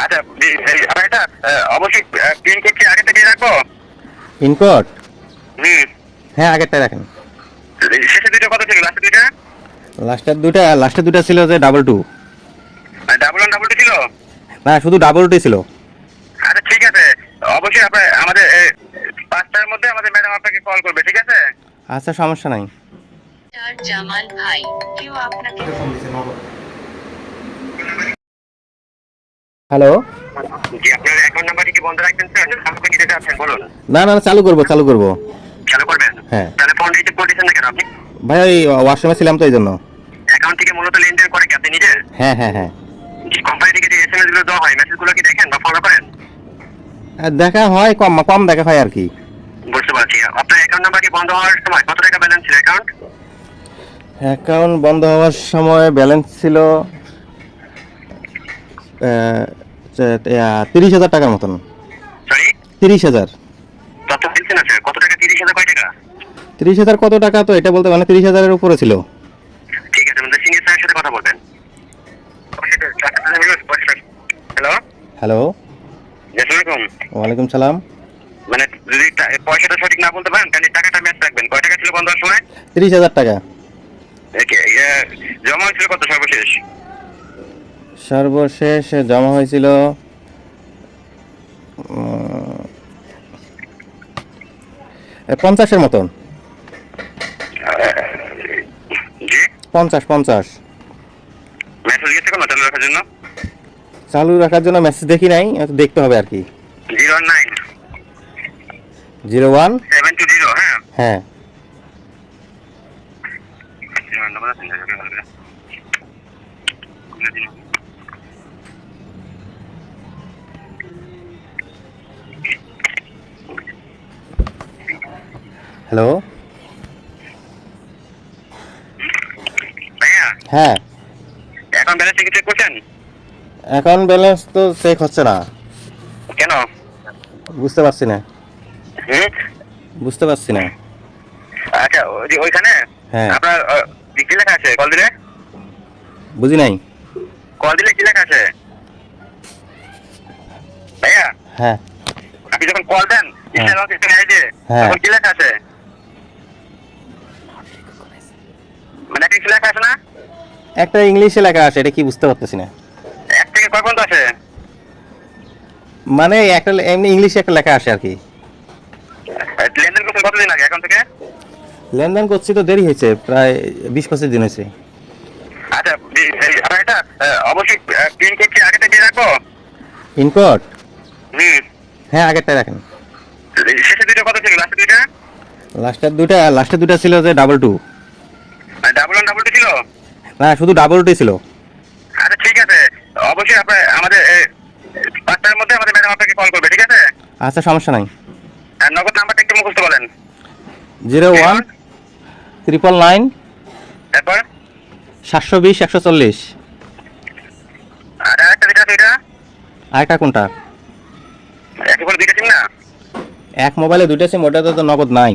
আচ্ছা এটা অবশ্যই পিনকোড কি আগে থেকে রাখবো? পিনকোড? হুম। হ্যাঁ, আগেরটা রাখেন। শেষে দুটো কত ছিল? লাস্টে দুইটা? লাস্টের দুটা ছিল যে 22। ডাবল ওয়ান ডাবল টু ছিল? না, শুধু 22 ছিল। আচ্ছা ঠিক আছে, অবশ্যই আপনার আমাদের 5টার মধ্যে আমাদের ম্যাডাম আপনাকে কল করবে, ঠিক আছে? আচ্ছা, সমস্যা নাই। জামাল ভাই, কেউ আপনাকে হ্যালো। জি, আপনার অ্যাকাউন্ট নাম্বারটি কি বন্ধ রাখবেন স্যার? আপনি কি যেতে আছেন বলুন। না না না, চালু করবো। চালু করবেন? হ্যাঁ তাহলে ফোন রিসিভ করতেছেন না কেন আপনি? ভাই, ওই ওয়াশরুমে ছিলাম তো এই জন্য। অ্যাকাউন্ট থেকে মূলত লেনদেন করে কি আপনি নিজে? হ্যাঁ হ্যাঁ হ্যাঁ। জি, কোম্পানি থেকে যে এসএমএস গুলো দেওয়া হয়, মেসেজগুলো কি দেখেন বা ফলো করেন? দেখা হয়, কম কম দেখা হয় আর কি। বুঝতে পারছি। আপনার অ্যাকাউন্ট নাম্বার কি বন্ধ হওয়ার সময় কত টাকা ব্যালেন্স ছিল অ্যাকাউন্ট? অ্যাকাউন্ট বন্ধ হওয়ার সময় ব্যালেন্স ছিল 30,000 টাকার মতন। সরি, 30,000। তথ্য দিচ্ছেন না স্যার, কত টাকা? 30,000 কয় টাকা? 30,000 কত টাকা তো এটা বলতে, মানে 30,000-এর উপরে ছিল। ঠিক আছে, আমাদের সিনিয়র স্যারের সাথে কথা বলবেন। হ্যালো। হ্যালো। আসসালামু আলাইকুম। ওয়ালাইকুম সালাম। মানে যদি পয়সাটা সঠিক না বলতে পারেন তাহলে টাকাটা ম্যাচ রাখবেন। কয় টাকা ছিল বন্ধ হওয়ার সময়? 30,000 টাকা। জমা হয়েছিল কত সর্বশেষ? সর্বশেষ জমা হয়েছিল 50-এর মতন। জি, 50। মেসেজ গেছে কোনো চালু রাখার জন্য? চালু রাখার জন্য মেসেজ দেখি নাই, দেখতে হবে আর কি। 019 01। 720, হ্যাঁ হ্যাঁ। হ্যালো। ভাইয়া, হ্যাঁ, এখন ব্যালেন্স কি চেক করছেন? অ্যাকাউন্ট ব্যালেন্স তো চেক হচ্ছে না। কেন? বুঝতে পারছি না। হুম। বুঝতে পারছি না। আচ্ছা, ওইখানে হ্যাঁ। আপনার কি লেখা আছে? কল দিলে বুঝি নাই। কি লেখা আছে ভাইয়া? হ্যাঁ আপনি যখন কল দেন হ্যাঁ। তখন কি লেখা আছে? মানে কি লেখা আছে না? একটা ইংলিশে লেখা আছে, এটা কি বুঝতে পারতেছি না। 1 থেকে কয় পর্যন্ত আছে? মানে একটা এমনি ইংলিশে একটা লেখা আসে আর কি। লেনদেন করছেন কতদিন আগে এখন থেকে? লেনদেন করছি তো দেরি হয়েছে, প্রায় 20-25 দিন হয়েছে। আচ্ছা, আপনার এটা অবশ্যই পিনকোড কি আগে থেকে রাখবো? পিনকোড? হুম। হ্যাঁ, আগেরটা রাখেন। শেষে দুটো কত ছিল? লাস্টে দুইটা? লাস্টের দুটা ছিল যে 22। ডাবল ওয়ান ডাবল টু ছিল? না, শুধু 22 ছিল। আচ্ছা ঠিক আছে, অবশ্যই আপনার আমাদের 5টার মধ্যে আমাদের ম্যাডাম আপনাকে কল করবে, ঠিক আছে? আচ্ছা, সমস্যা নাই। আর নগদ নাম্বারটা একটু মুখস্থ বলেন। 01 999 তারপর 720 140। আর আরেকটা যেটা আছে এটা? আরেকটা কোনটা? একই করে দুইটা সিম না? এক মোবাইলে দুইটা সিম, ওটাতে তো নগদ নাই।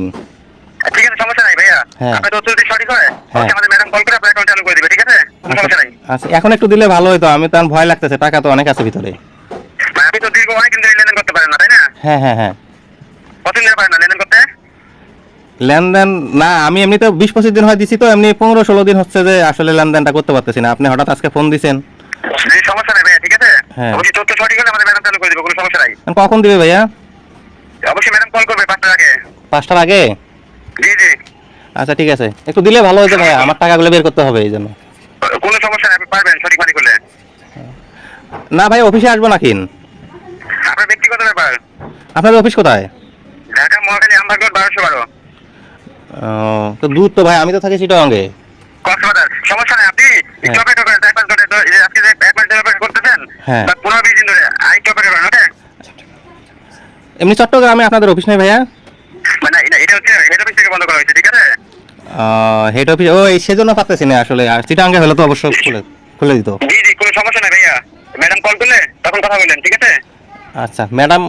ঠিক আছে, সমস্যা নাই ভাইয়া। হ্যাঁ। আপনার তথ্য যদি সঠিক হয় হ্যাঁ। আমাদের ম্যাডাম কল করে আপনার অ্যাকাউন্ট চালু করে দিবে, ঠিক আছে? কোনো সমস্যা নাই। আচ্ছা, এখন একটু দিলে ভালো হতো, আমি তো ভয় লাগতেছে, টাকা তো অনেক আছে ভিতরে। আপনি তো দীর্ঘ অনেকদিন ধরে লেনদেন করতে পারেন না, তাই না? হ্যাঁ হ্যাঁ হ্যাঁ। কতদিন ধরে পারেন না লেনদেন করতে? লেনদেন না, আমি এমনি তো 20-25 দিন হয় দিছি, তো এমনি 15-16 দিন হচ্ছে যে আসলে লেনদেনটা করতে পারতেছি না। আপনি হঠাৎ আজকে ফোন দিছেন। সমস্যা নাই ভাইয়া, ঠিক আছে? হ্যাঁ। অবশ্যই তথ্য সঠিক হলে আমাদের ম্যাডাম চালু করে দিবে, কোনো সমস্যা নাই। কখন দিবে ভাইয়া? অবশ্যই ম্যাডাম কল করবে 5টার আগে। 5টার আগে? জি জি। আচ্ছা, ঠিক আছে, একটু দিলে ভালো হতো ভাইয়া, আমার টাকাগুলো বের করতে হবে এই জন্য। কোনো সমস্যা নাই, আপনি পারবেন সঠিক মানি করলে। না ভাই, অফিসে আসবো নাকি? আপনার ব্যক্তিগত ব্যাপার। আপনাদের অফিস কোথায়? ঢাকা মহাখালী আমবাগ রোড 1212। তো দূর তো ভাই, আমি তো থাকি চিটাগাঙ্গে। কক্সবাজার। সমস্যা নাই, আপনি একটু অপেক্ষা করেন, 4-5 ঘন্টা। আজকে যে 1 মাস ধরে অপেক্ষা করতেছেন হ্যাঁ। বা 15-20 দিন ধরে, আরেকটু অপেক্ষা করেন, ওকে? এমনি চট্টগ্রামে আপনাদের অফিস নেই ভাইয়া? মানে এটা হচ্ছে হেড অফিস থেকে বন্ধ করা হয়েছে, ঠিক আছে? হেড অফিস, ও এই সেজন্য পাচ্তেছি না আসলে। আর চিটাগাঙ্গে হলে তো অবশ্যই খুলে দিত। জি জি, কোনো সমস্যা নাই ভাইয়া। ম্যাডাম কল করলে তখন কথা বললেন, ঠিক আছে? আচ্ছা ম্যাডাম,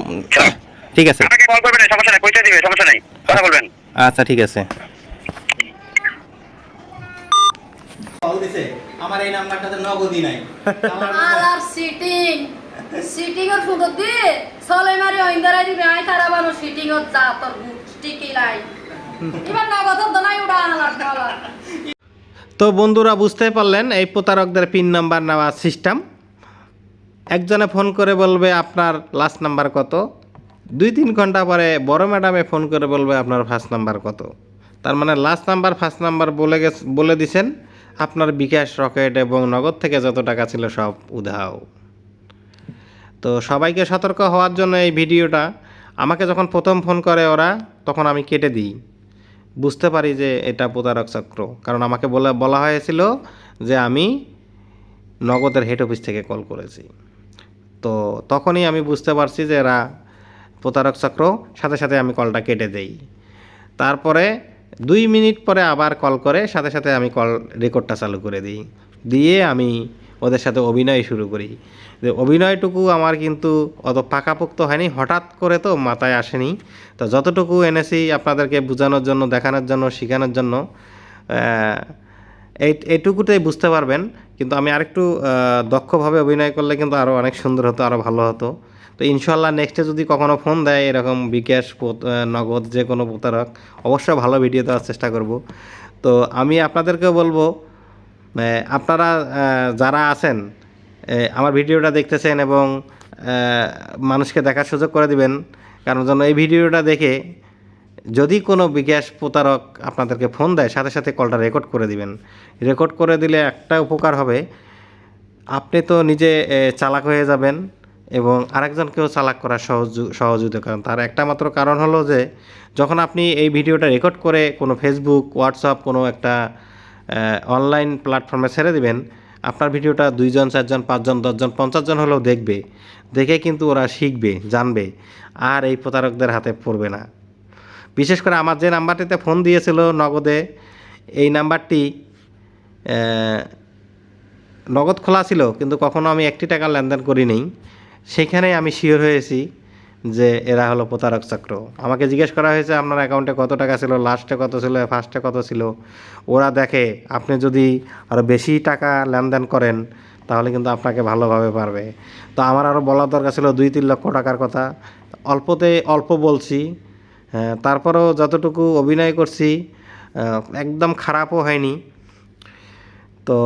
ঠিক আছে। আপনাকে কল করবেন, সমস্যা নাই, পৌঁছে দিবে, সমস্যা নাই, কথা বলবেন। আচ্ছা, ঠিক আছে। আমার এই নাম্বারটাতে নগদই নাই। আলার সিটিং সিটিং এর ফুটো দি সলে মারি ইন্দারাই দিবে আই তারা বানো সিটিং এর যা তোর স্টিকি লাই এবার নগদ দনাই উড়া হালাত মালা তো বন্ধুরা বুঝতে পারলেন এই প্রতারকদের পিন নাম্বার নেওয়ার সিস্টেম। একজনে ফোন করে বলবে আপনার লাস্ট নাম্বার কত, 2-3 ঘন্টা পরে বড় ম্যাডামে ফোন করে বলবে আপনার ফার্স্ট নাম্বার কত। তার মানে লাস্ট নাম্বার ফার্স্ট নাম্বার বলে দিছেন, আপনার বিকাশ, রকেট এবং নগদ থেকে যত টাকা ছিল সব উধাও। তো সবাইকে সতর্ক হওয়ার জন্য এই ভিডিওটা। আমাকে যখন প্রথম ফোন করে ওরা, তখন আমি কেটে দিই, বুঝতে পারি যে এটা প্রতারক চক্র। কারণ আমাকে বলা হয়েছিল যে আমি নগদের হেড অফিস থেকে কল করেছি। তো তখনই আমি বুঝতে পারছি যে এরা প্রতারক চক্র। সাথে সাথে আমি কলটা কেটে দেই। তারপরে 2 মিনিট পরে আবার কল করে সাথে সাথে আমি কল রেকর্ডটা চালু করে দিই, দিয়ে আমি ওদের সাথে অভিনয় শুরু করি। যে অভিনয়টুকু আমার কিন্তু অত পাকাপোক্ত হয়নি, হঠাৎ করে তো মাথায় আসেনি। তো যতটুকু এনেছি আপনাদেরকে বোঝানোর জন্য, দেখানোর জন্য, শেখানোর জন্য, এইটুকুতেই বুঝতে পারবেন। কিন্তু আমি আরেকটু দক্ষভাবে অভিনয় করলে কিন্তু আরও অনেক সুন্দর হতো, আরও ভালো হতো। তো ইনশাল্লাহ নেক্সটে যদি কখনও ফোন দেয় এরকম বিকাশ, নগদ, যে কোনো প্রতারক, অবশ্যই ভালো ভিডিও দেওয়ার চেষ্টা করব। তো আমি আপনাদেরকেও বলবো, আপনারা যারা আছেন আমার ভিডিওটা দেখতেছেন এবং মানুষকে দেখার সুযোগ করে দিবেন। কারণ যেন এই ভিডিওটা দেখে যদি কোনো বিকাশ প্রতারক আপনাদেরকে ফোন দেয়, সাথে সাথে কলটা রেকর্ড করে দিবেন। রেকর্ড করে দিলে একটা উপকার হবে, আপনি তো নিজে চালাক হয়ে যাবেন এবং আরেকজনকেও চালাক করার সহযোগিতা করেন। তার একটা মাত্র কারণ হলো যে যখন আপনি এই ভিডিওটা রেকর্ড করে কোনো ফেসবুক, হোয়াটসঅ্যাপ, কোনো একটা অনলাইন প্ল্যাটফর্মে ছেড়ে দিবেন, আপনার ভিডিওটা 2 জন, 4 জন, 5 জন, 10 জন, 50 জন হলেও দেখবে। দেখে কিন্তু ওরা শিখবে, জানবে, আর এই প্রতারকদের হাতে পড়বে না। বিশেষ করে আমার যে নাম্বারটিতে ফোন দিয়েছিল নগদে, এই নাম্বারটি নগদ খোলা ছিল, কিন্তু কখনো আমি 1 টাকা লেনদেন করিনি। সেখানে আমি শিওর হয়েছি যে এরা হলো প্রতারক চক্র। আমাকে জিজ্ঞেস করা হয়েছে আপনার অ্যাকাউন্টে কত টাকা ছিল, লাস্টে কত ছিল, ফার্স্টে কত ছিল। ওরা দেখে আপনি যদি আরও বেশি টাকা লেনদেন করেন তাহলে কিন্তু আপনাকে ভালোভাবে পারবে। তো আমার আরও বলার দরকার ছিল 2-3 লক্ষ টাকার কথা, অল্পতে অল্প বলছি। তারপরেও যতটুকু অভিনয় করছি একদম খারাপও হয়নি। তো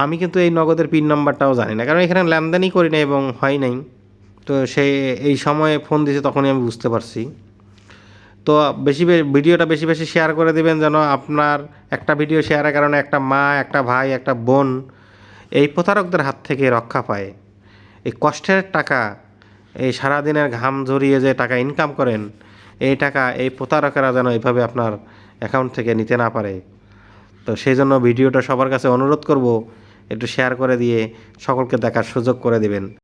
আমি কিন্তু এই নগদের পিন নাম্বারটাও জানি না, কারণ এখানে লেনদেনই করি না এবং হয় নাই। তো এই সময়ে ফোন দিয়েছে, তখনই আমি বুঝতে পারছি। তো ভিডিওটা বেশি বেশি শেয়ার করে দেবেন, যেন আপনার একটা ভিডিও শেয়ারের কারণে একটা মা, একটা ভাই, একটা বোন এই প্রতারকদের হাত থেকে রক্ষা পায়। এই কষ্টের টাকা, এই সারাদিনের ঘাম ঝরিয়ে যে টাকা ইনকাম করেন, এই টাকা এই প্রতারকেরা যেন এইভাবে আপনার অ্যাকাউন্ট থেকে নিতে না পারে। তো সেই জন্য ভিডিওটা সবার কাছে অনুরোধ করব, একটু শেয়ার করে দিয়ে সকলকে দেখার সুযোগ করে দিবেন।